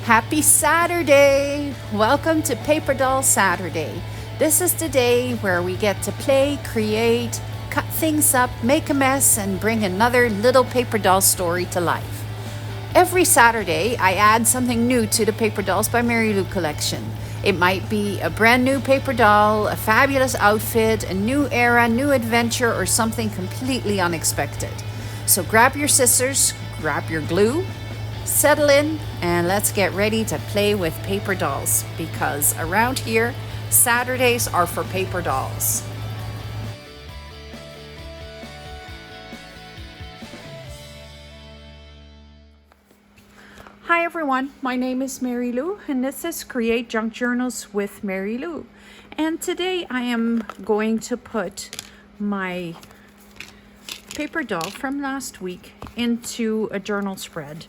Happy Saturday! Welcome to Paper Doll Saturday. This is the day where we get to play, create, cut things up, make a mess, and bring another little paper doll story to life. Every Saturday, I add something new to the Paper Dolls by Mary Lou collection. It might be a brand new paper doll, a fabulous outfit, a new era, new adventure, or something completely unexpected. So grab your scissors, grab your glue, settle in, and let's get ready to play with paper dolls, because around here, Saturdays are for paper dolls. Hi everyone, my name is Mary Lou, and this is Create Junk Journals with Mary Lou. And today I am going to put my paper doll from last week into a journal spread.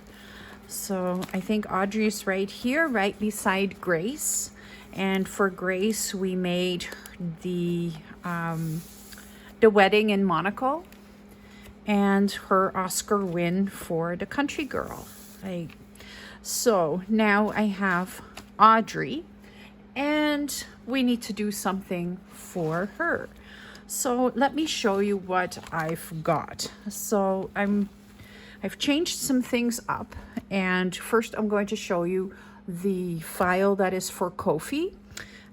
So I think Audrey is right here, right beside Grace. And for Grace, we made the wedding in Monaco and her Oscar win for the country girl. So now I have Audrey, and we need to do something for her. So let me show you what I've got. So I've changed some things up, and first I'm going to show you the file that is for Kofi,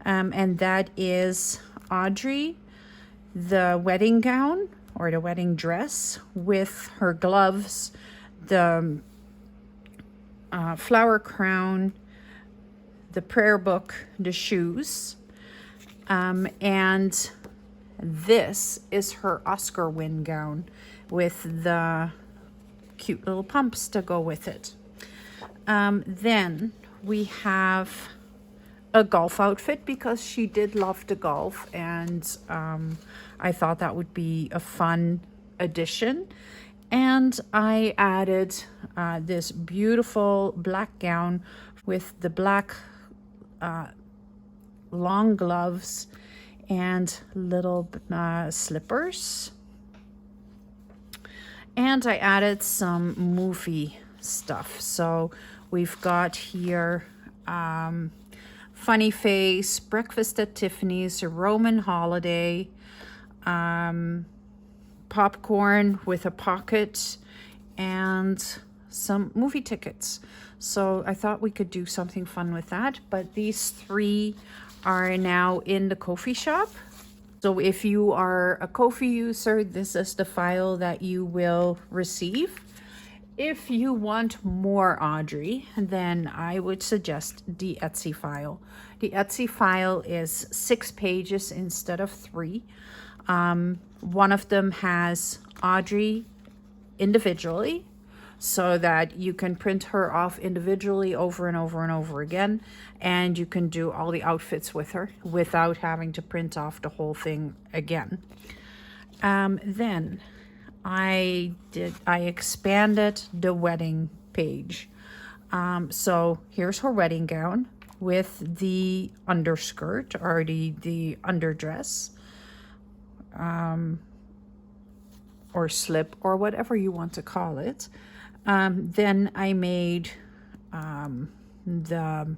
and that is Audrey, the wedding gown or the wedding dress with her gloves, the flower crown, the prayer book, the shoes, and this is her Oscar win gown with the cute little pumps to go with it. Then we have a golf outfit because she did love to golf, and I thought that would be a fun addition. And I added this beautiful black gown with the black long gloves and little slippers. And I added some movie stuff. So we've got here Funny Face, Breakfast at Tiffany's, a Roman Holiday, popcorn with a pocket, and some movie tickets. So I thought we could do something fun with that. But these three are now in the Ko-fi shop. So if you are a Ko-fi user, this is the file that you will receive. If you want more Audrey, then I would suggest the Etsy file. The Etsy file is 6 pages instead of 3. One of them has Audrey individually, so that you can print her off individually over and over and over again, and you can do all the outfits with her without having to print off the whole thing again. Then I expanded the wedding page. So here's her wedding gown with the underskirt or the underdress, or slip, or whatever you want to call it. Then I made the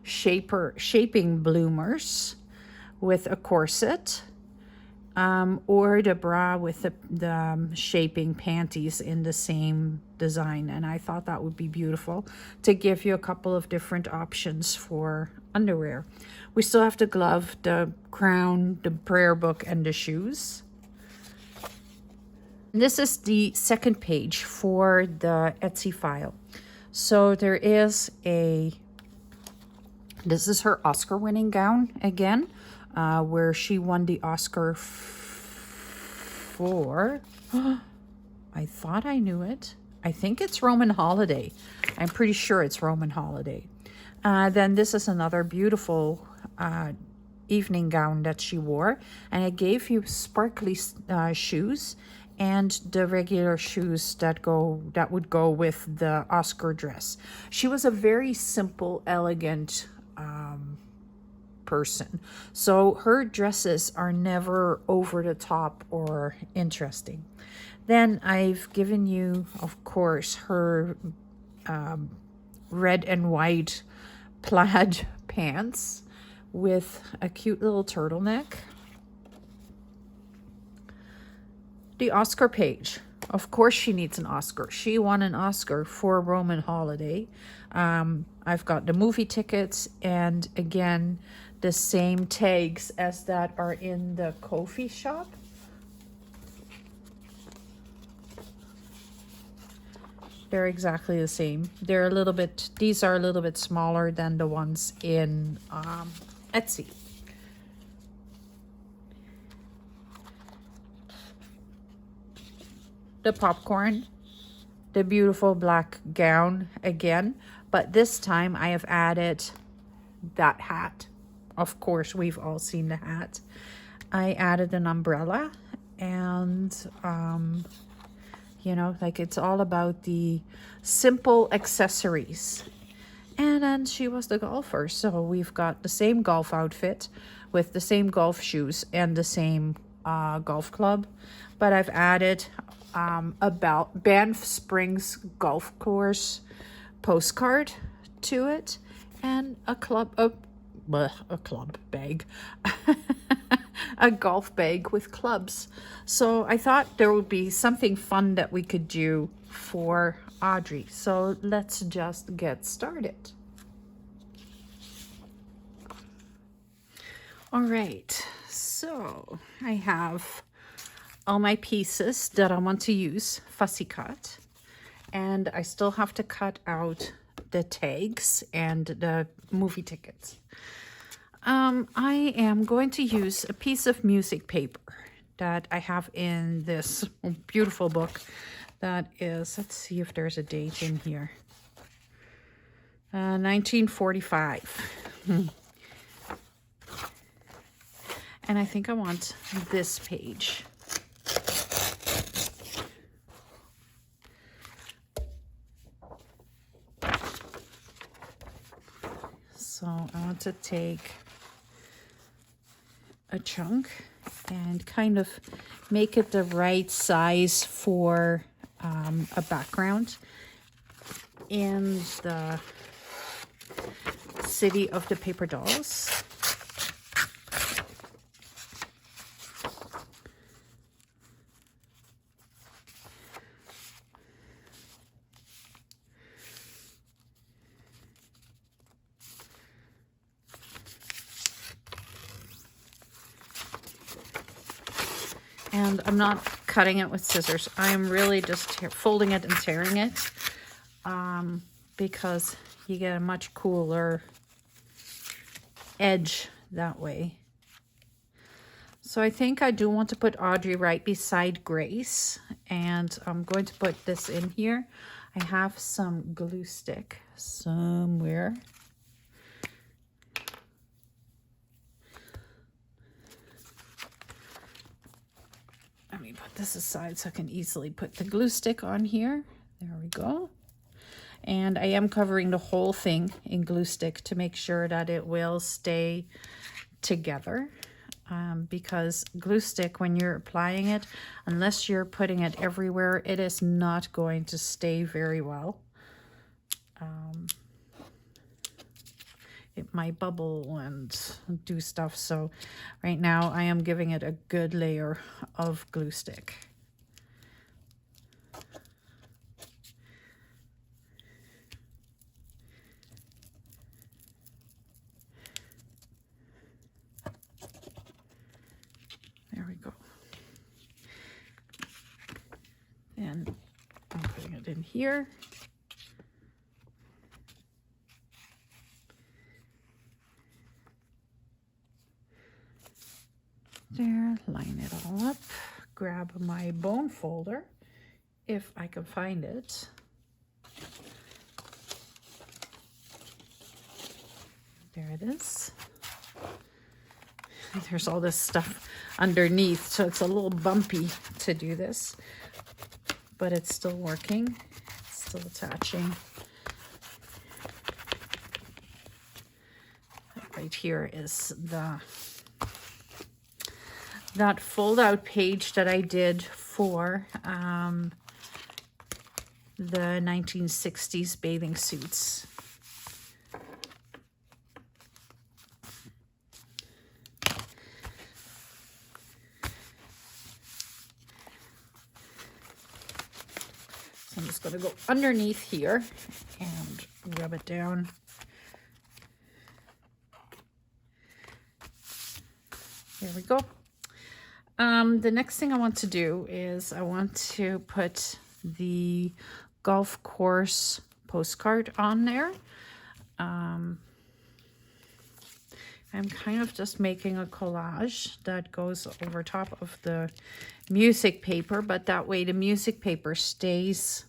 shaping bloomers with a corset, or the bra with the shaping panties in the same design. And I thought that would be beautiful to give you a couple of different options for underwear. We still have the glove, the crown, the prayer book, and the shoes. This is the second page for the Etsy file. So there is this is her Oscar winning gown again, where she won the Oscar for, I thought I knew it. I think it's Roman Holiday. I'm pretty sure it's Roman Holiday. Then this is another beautiful evening gown that she wore, and it gave you sparkly shoes and the regular shoes that would go with the Oscar dress. She was a very simple, elegant person. So her dresses are never over the top or interesting. Then I've given you, of course, her red and white plaid pants with a cute little turtleneck. The Oscar page. Of course she needs an Oscar. She won an Oscar for Roman Holiday. I've got the movie tickets, and again, the same tags as that are in the Ko-fi shop. They're exactly the same. They're a little bit, these are a little bit smaller than the ones in Etsy. The popcorn, the beautiful black gown again, but this time I have added that hat. Of course, we've all seen the hat. I added an umbrella, and you know, like, it's all about the simple accessories. And then she was the golfer, so we've got the same golf outfit with the same golf shoes and the same golf club, but I've added about Banff Springs golf course postcard to it, and a club bag, a golf bag with clubs. So I thought there would be something fun that we could do for Audrey. So let's just get started. All right, so I have all my pieces that I want to use fussy cut, and I still have to cut out the tags and the movie tickets. I am going to use a piece of music paper that I have in this beautiful book that is, let's see if there's a date in here, 1945. And I think I want this page. So I want to take a chunk and kind of make it the right size for a background in the City of the Paper Dolls. And I'm not cutting it with scissors. I am really just folding it and tearing it because you get a much cooler edge that way. So I think I do want to put Audrey right beside Grace, and I'm going to put this in here. I have some glue stick somewhere. Let me put this aside so I can easily put the glue stick on here. There we go. And I am covering the whole thing in glue stick to make sure that it will stay together. Because glue stick, when you're applying it, unless you're putting it everywhere, it is not going to stay very well. It might bubble and do stuff. So right now I am giving it a good layer of glue stick. There we go. And I'm putting it in here. There, line it all up, grab my bone folder, if I can find it. There it is. There's all this stuff underneath, so it's a little bumpy to do this, but it's still working, it's still attaching. Right here is that fold out page that I did for the 1960s bathing suits. just going to go underneath here and rub it down. There we go. The next thing I want to do is I want to put the golf course postcard on there. I'm kind of just making a collage that goes over top of the music paper, but that way the music paper stays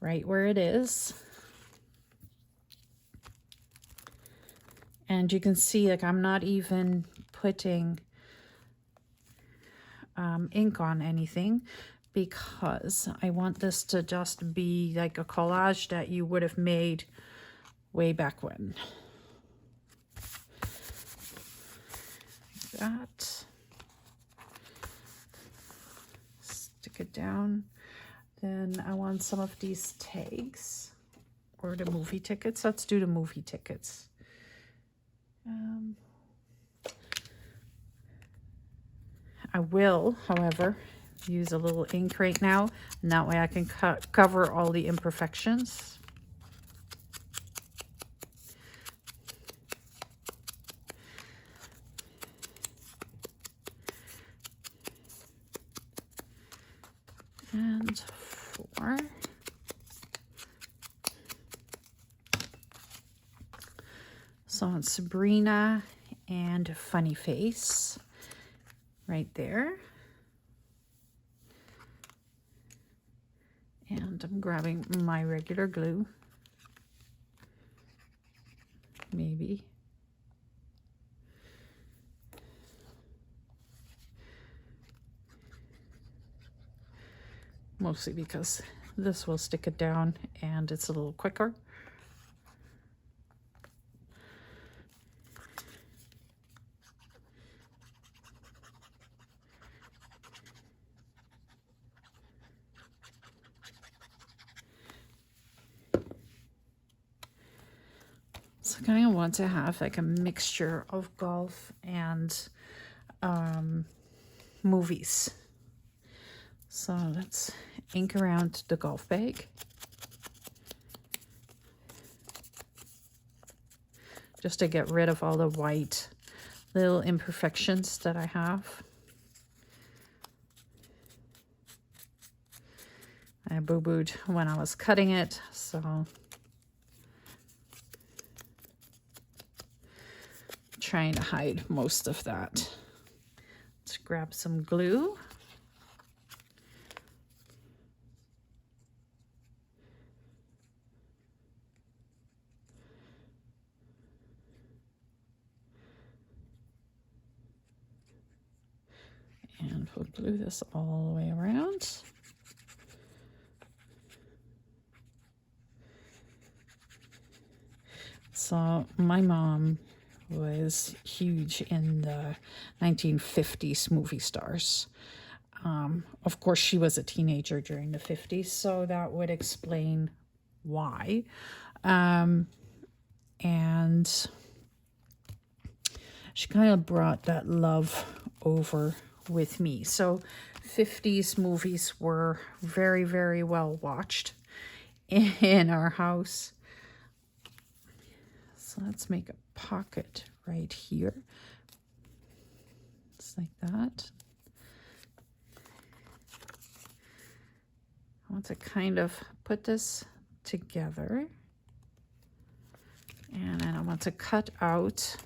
right where it is. And you can see, like, I'm not even putting ink on anything because I want this to just be like a collage that you would have made way back when. That, stick it down. Then I want some of these tags or the movie tickets. Let's do the movie tickets. I will, however, use a little ink right now, and that way I can cover all the imperfections. And 4. So on Sabrina and Funny Face right there. And I'm grabbing my regular glue. Maybe. Mostly because this will stick it down and it's a little quicker. So I kind of want to have like a mixture of golf and movies. So let's ink around the golf bag. Just to get rid of all the white little imperfections that I have. I boo-booed when I was cutting it, so trying to hide most of that. Let's grab some glue. And we'll glue this all the way around. So my mom was huge in the 1950s movie stars. Of course, she was a teenager during the 50s, so that would explain why. And she kind of brought that love over with me. So 50s movies were very, very well watched in our house. So let's make a pocket right here. Just like that. I want to kind of put this together. And then I want to cut out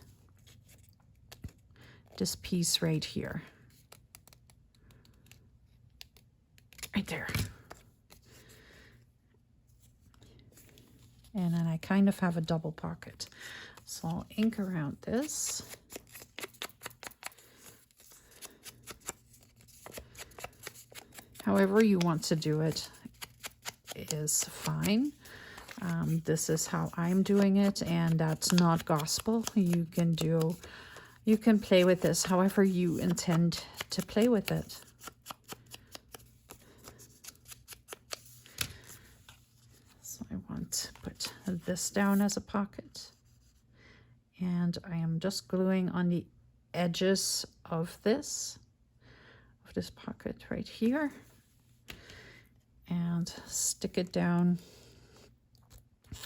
this piece right here. Right there. And then I kind of have a double pocket. So I'll ink around this. However you want to do it is fine. This is how I'm doing it, and that's not gospel. You can play with this however you intend to play with it. So I want to put this down as a pocket, and I am just gluing on the edges of this pocket right here. and stick it down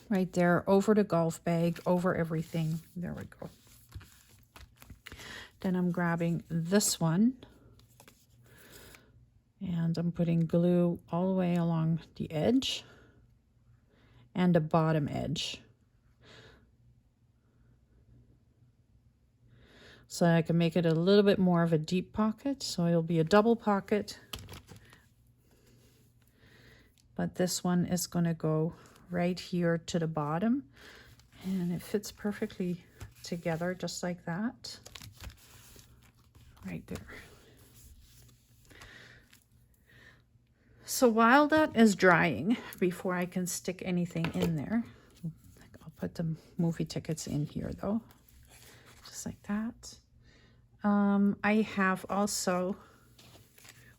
right there over the golf bag, over everything. There we go. Then I'm grabbing this one and I'm putting glue all the way along the edge and the bottom edge, so I can make it a little bit more of a deep pocket. So it'll be a double pocket, but this one is going to go right here to the bottom, and it fits perfectly together just like that, right there. So while that is drying, before I can stick anything in there, I'll put the movie tickets in here though, just like that. I have also,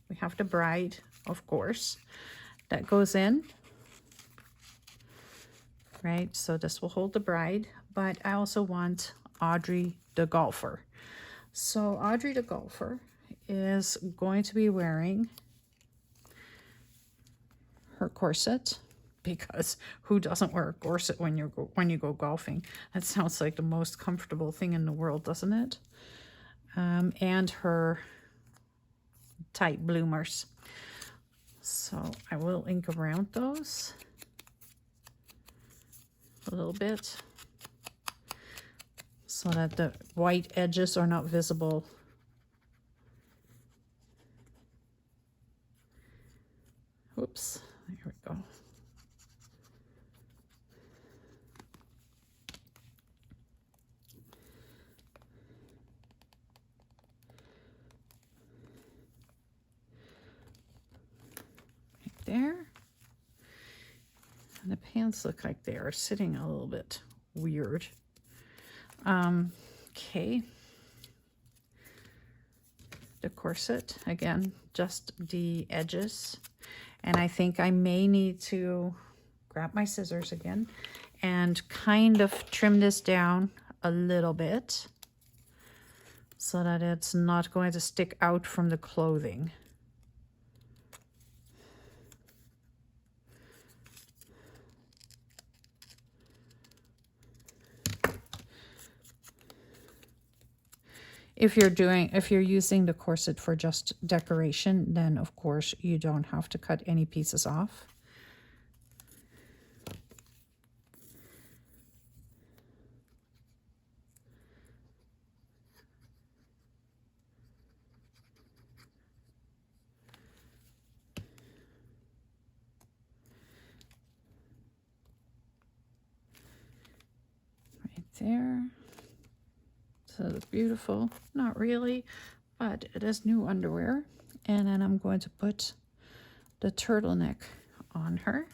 we have the bride, of course, that goes in, right? So this will hold the bride, but I also want Audrey the golfer. So Audrey the golfer is going to be wearing her corset, because who doesn't wear a corset when you go golfing? That sounds like the most comfortable thing in the world, doesn't it? And her tight bloomers. So I will ink around those a little bit so that the white edges are not visible. Oops, there we go. There. And the pants look like they are sitting a little bit weird. Okay. The corset, again, just the edges. And I think I may need to grab my scissors again and kind of trim this down a little bit so that it's not going to stick out from the clothing. If you're using the corset for just decoration, then of course you don't have to cut any pieces off. Right there. So it's beautiful. Not really, but it is new underwear. And then I'm going to put the turtleneck on her.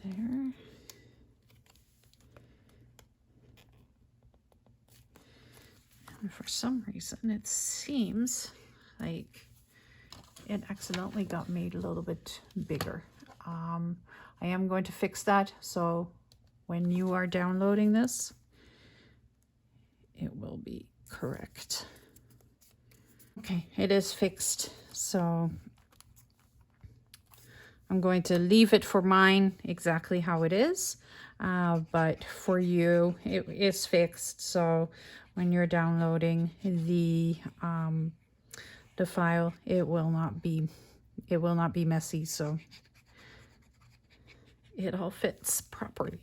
There. And for some reason, it seems like it accidentally got made a little bit bigger. I am going to fix that, so when you are downloading this, it will be correct. Okay, it is fixed, so I'm going to leave it for mine exactly how it is, but for you it is fixed, so when you're downloading the file, it will not be messy, so it all fits properly.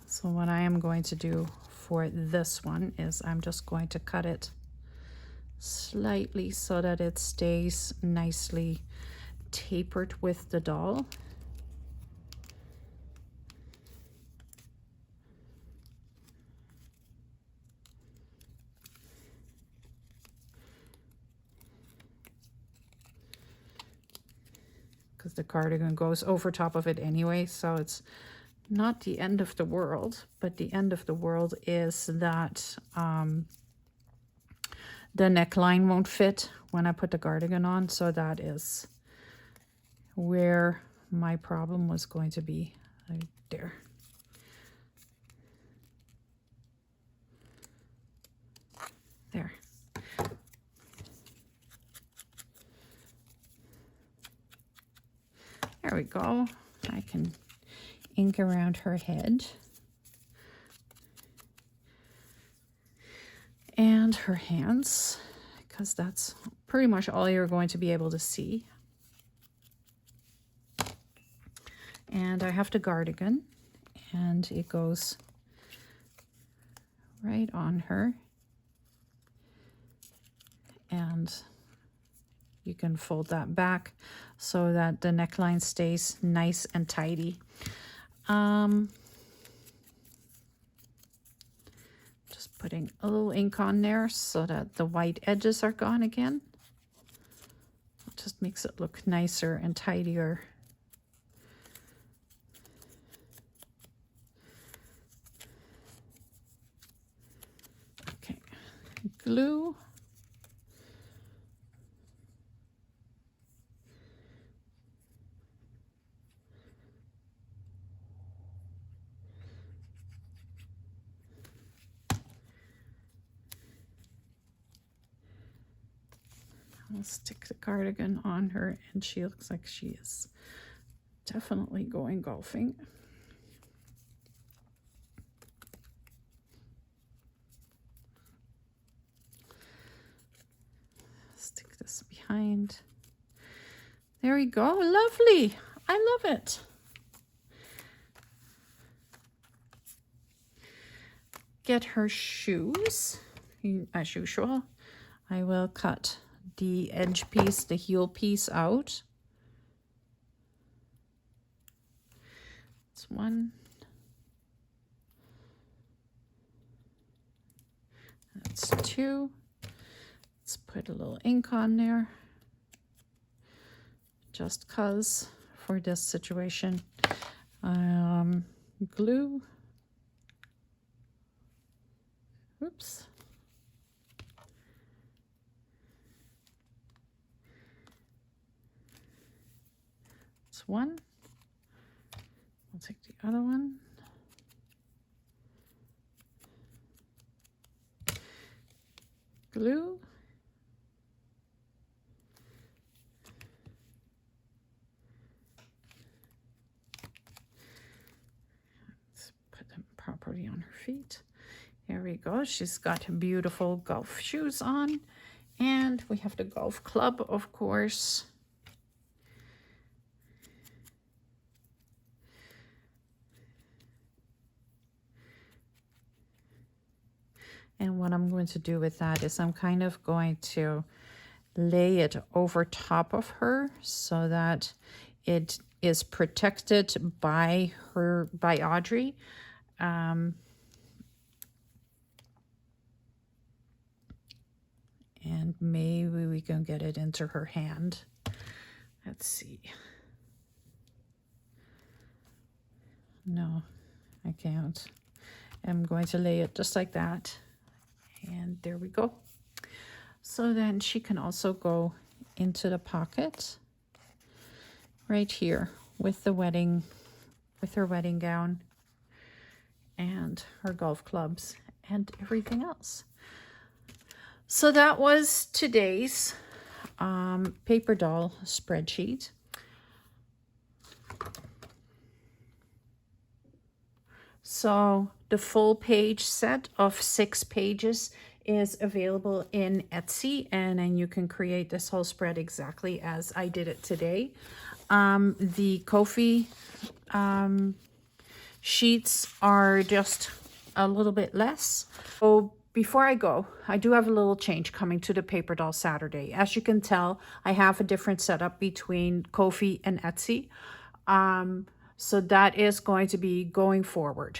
So what I am going to do for this one is I'm just going to cut it slightly so that it stays nicely tapered with the doll. because the cardigan goes over top of it anyway, so it's not the end of the world. But the end of the world is that the neckline won't fit when I put the cardigan on, so that is where my problem was going to be. Right there. There. There we go. I can ink around her head and her hands, because that's pretty much all you're going to be able to see. And I have the cardigan, and it goes right on her. And you can fold that back so that the neckline stays nice and tidy. Just putting a little ink on there so that the white edges are gone again. It just makes it look nicer and tidier. Okay, glue. I'll stick the cardigan on her, and she looks like she is definitely going golfing. Stick this behind. There we go. Lovely. I love it. Get her shoes. As usual, I will cut the edge piece, the heel piece out. That's one. That's two. Let's put a little ink on there, just cause for this situation. Glue. Oops. That's one. I'll take the other one. Glue. Let's put them properly on her feet. There we go. She's got beautiful golf shoes on. And we have the golf club, of course. And what I'm going to do with that is I'm kind of going to lay it over top of her so that it is protected by Audrey. And maybe we can get it into her hand. Let's see. No, I can't. I'm going to lay it just like that. And there we go. So then she can also go into the pocket right here with her wedding gown and her golf clubs and everything else. So that was today's paper doll spreadsheet. So the full page set of 6 pages is available in Etsy, and then you can create this whole spread exactly as I did it today. The Ko-fi sheets are just a little bit less. So before I go, I do have a little change coming to the Paper Doll Saturday. As you can tell, I have a different setup between Ko-fi and Etsy. So that is going to be going forward.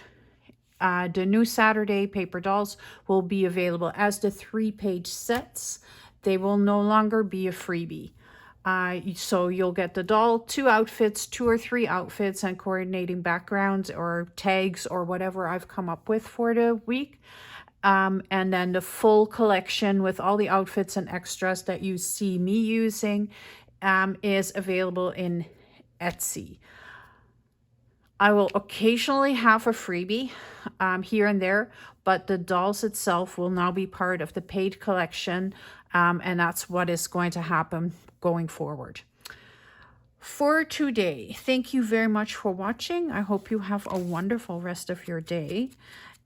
The new Saturday paper dolls will be available as the 3-page sets. They will no longer be a freebie. So you'll get the doll, 2 outfits, 2 or 3 outfits, and coordinating backgrounds or tags or whatever I've come up with for the week. And then the full collection with all the outfits and extras that you see me using is available in Etsy. I will occasionally have a freebie here and there, but the dolls itself will now be part of the paid collection, and that's what is going to happen going forward. For today, thank you very much for watching. I hope you have a wonderful rest of your day,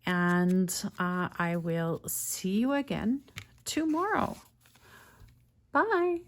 and I will see you again tomorrow. Bye.